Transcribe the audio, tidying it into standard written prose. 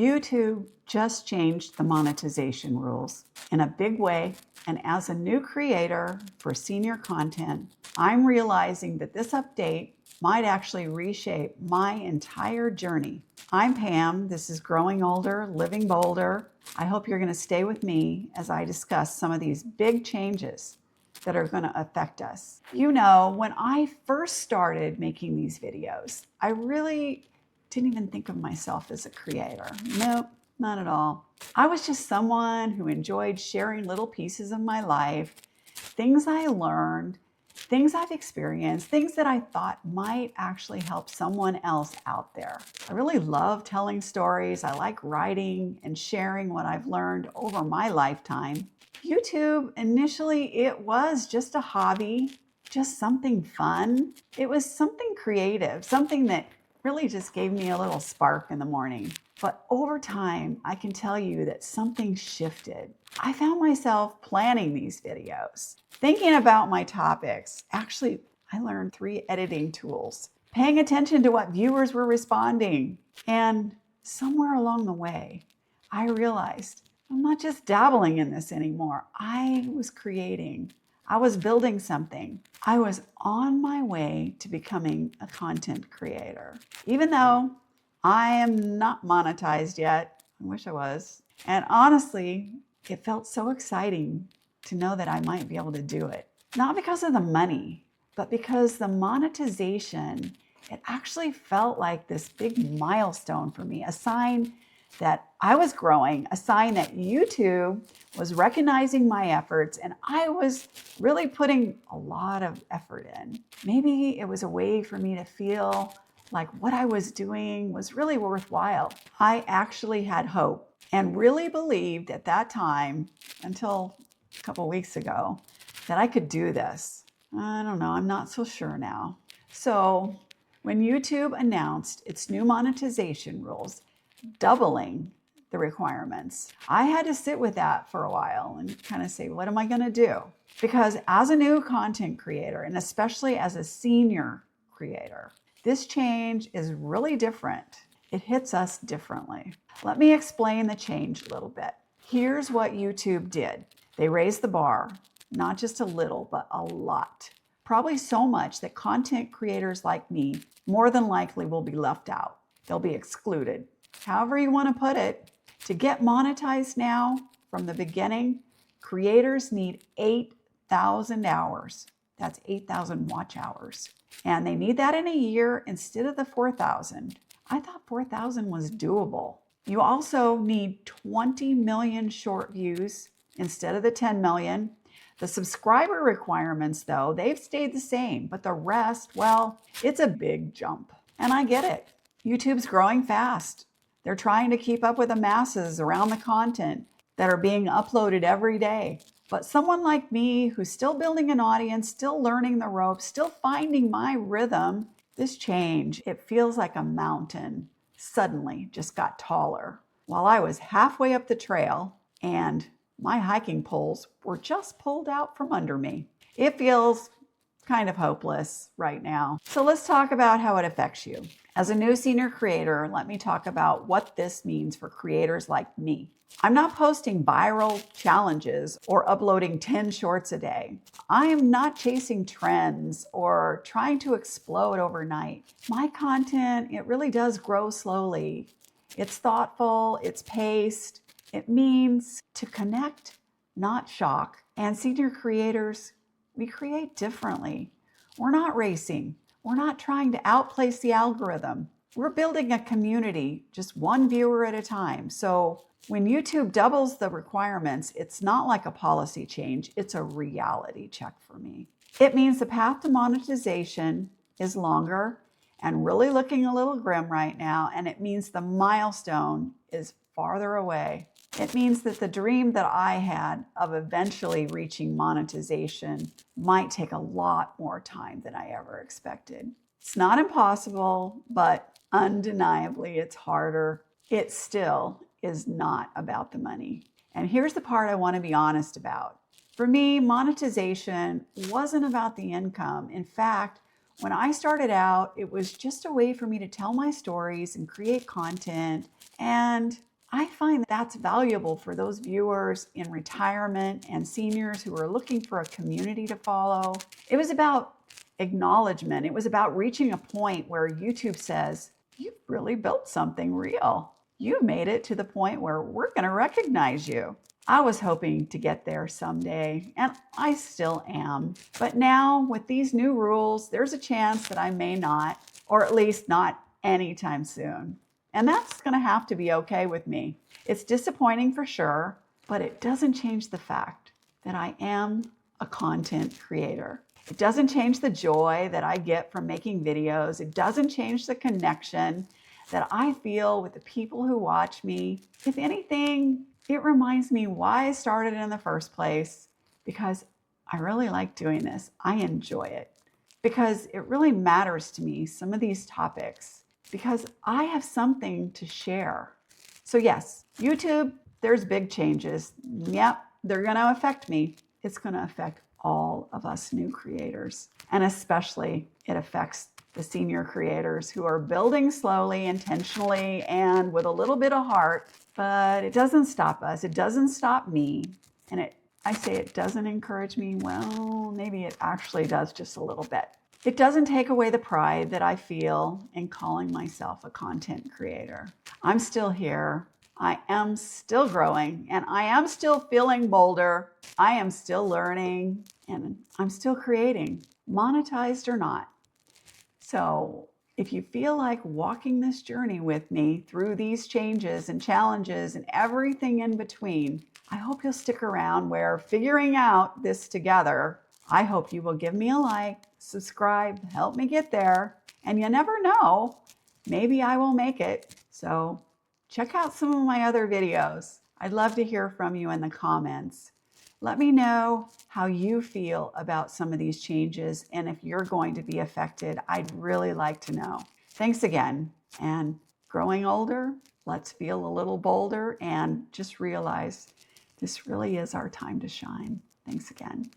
YouTube just changed the monetization rules in a big way, and as a new creator for senior content, I'm realizing that this update might actually reshape my entire journey. I'm Pam, this is Growing Older, Living Bolder. I hope you're going to stay with me as I discuss some of these big changes that are going to affect us. You know, when I first started making these videos, I really didn't even think of myself as a creator. Nope, not at all. I was just someone who enjoyed sharing little pieces of my life, things I learned, things I've experienced, things that I thought might actually help someone else out there. I really love telling stories. I like writing and sharing what I've learned over my lifetime. YouTube, initially, it was just a hobby, just something fun. It was something creative, something that really just gave me a little spark in the morning. But over time, I can tell you that something shifted. I found myself planning these videos, thinking about my topics. Actually, I learned 3 editing tools, paying attention to what viewers were responding. And somewhere along the way, I realized I'm not just dabbling in this anymore. I was creating. I was building something. I was on my way to becoming a content creator. Even though I am not monetized yet, I wish I was. And honestly, it felt so exciting to know that I might be able to do it. Not because of the money, but because the monetization, it actually felt like this big milestone for me, a sign that I was growing, a sign that YouTube was recognizing my efforts, and I was really putting a lot of effort in. Maybe it was a way for me to feel like what I was doing was really worthwhile. I actually had hope and really believed at that time, until a couple weeks ago, that I could do this. I don't know, I'm not so sure now. So when YouTube announced its new monetization rules, doubling the requirements, I had to sit with that for a while and kind of say, what am I going to do? Because as a new content creator, and especially as a senior creator, this change is really different. It hits us differently. Let me explain the change a little bit. Here's what YouTube did. They raised the bar, not just a little, but a lot. Probably so much that content creators like me more than likely will be left out. They'll be excluded. However you want to put it, to get monetized now, from the beginning, creators need 8,000 hours. That's 8,000 watch hours. And they need that in a year instead of the 4,000. I thought 4,000 was doable. You also need 20 million short views instead of the 10 million. The subscriber requirements, though, they've stayed the same, but the rest, well, it's a big jump. And I get it. YouTube's growing fast. They're trying to keep up with the masses around the content that are being uploaded every day. But someone like me who's still building an audience, still learning the ropes, still finding my rhythm, this change, it feels like a mountain suddenly just got taller. While I was halfway up the trail and my hiking poles were just pulled out from under me. It feels kind of hopeless right now. So let's talk about how it affects you. As a new senior creator, let me talk about what this means for creators like me. I'm not posting viral challenges or uploading 10 shorts a day. I am not chasing trends or trying to explode overnight. My content, it really does grow slowly. It's thoughtful, it's paced. It means to connect, not shock. And senior creators, we create differently. We're not racing. We're not trying to outplace the algorithm. We're building a community, just one viewer at a time. So when YouTube doubles the requirements, it's not like a policy change, it's a reality check for me. It means the path to monetization is longer and really looking a little grim right now, and it means the milestone is farther away. It means that the dream that I had of eventually reaching monetization might take a lot more time than I ever expected. It's not impossible, but undeniably it's harder. It still is not about the money. And here's the part I want to be honest about. For me, monetization wasn't about the income. In fact, when I started out, it was just a way for me to tell my stories and create content and I find that's valuable for those viewers in retirement and seniors who are looking for a community to follow. It was about acknowledgement. It was about reaching a point where YouTube says, you've really built something real. You made it to the point where we're going to recognize you. I was hoping to get there someday, and I still am. But now, with these new rules, there's a chance that I may not, or at least not anytime soon. And that's going to have to be okay with me. It's disappointing for sure, but it doesn't change the fact that I am a content creator. It doesn't change the joy that I get from making videos. It doesn't change the connection that I feel with the people who watch me. If anything, it reminds me why I started in the first place, because I really like doing this. I enjoy it because it really matters to me, some of these topics, because I have something to share. So yes, YouTube, there's big changes. Yep, they're going to affect me. It's going to affect all of us new creators. And especially it affects the senior creators who are building slowly, intentionally, and with a little bit of heart. But it doesn't stop us. It doesn't stop me. And I say it doesn't encourage me. Well, maybe it actually does just a little bit. It doesn't take away the pride that I feel in calling myself a content creator. I'm still here. I am still growing, and I am still feeling bolder. I am still learning, and I'm still creating, monetized or not. So if you feel like walking this journey with me through these changes and challenges and everything in between, I hope you'll stick around. We're figuring out this together. I hope you will give me a like, subscribe, help me get there. And you never know, maybe I will make it. So check out some of my other videos. I'd love to hear from you in the comments. Let me know how you feel about some of these changes, and if you're going to be affected, I'd really like to know. Thanks again. And growing older, let's feel a little bolder and just realize this really is our time to shine. Thanks again.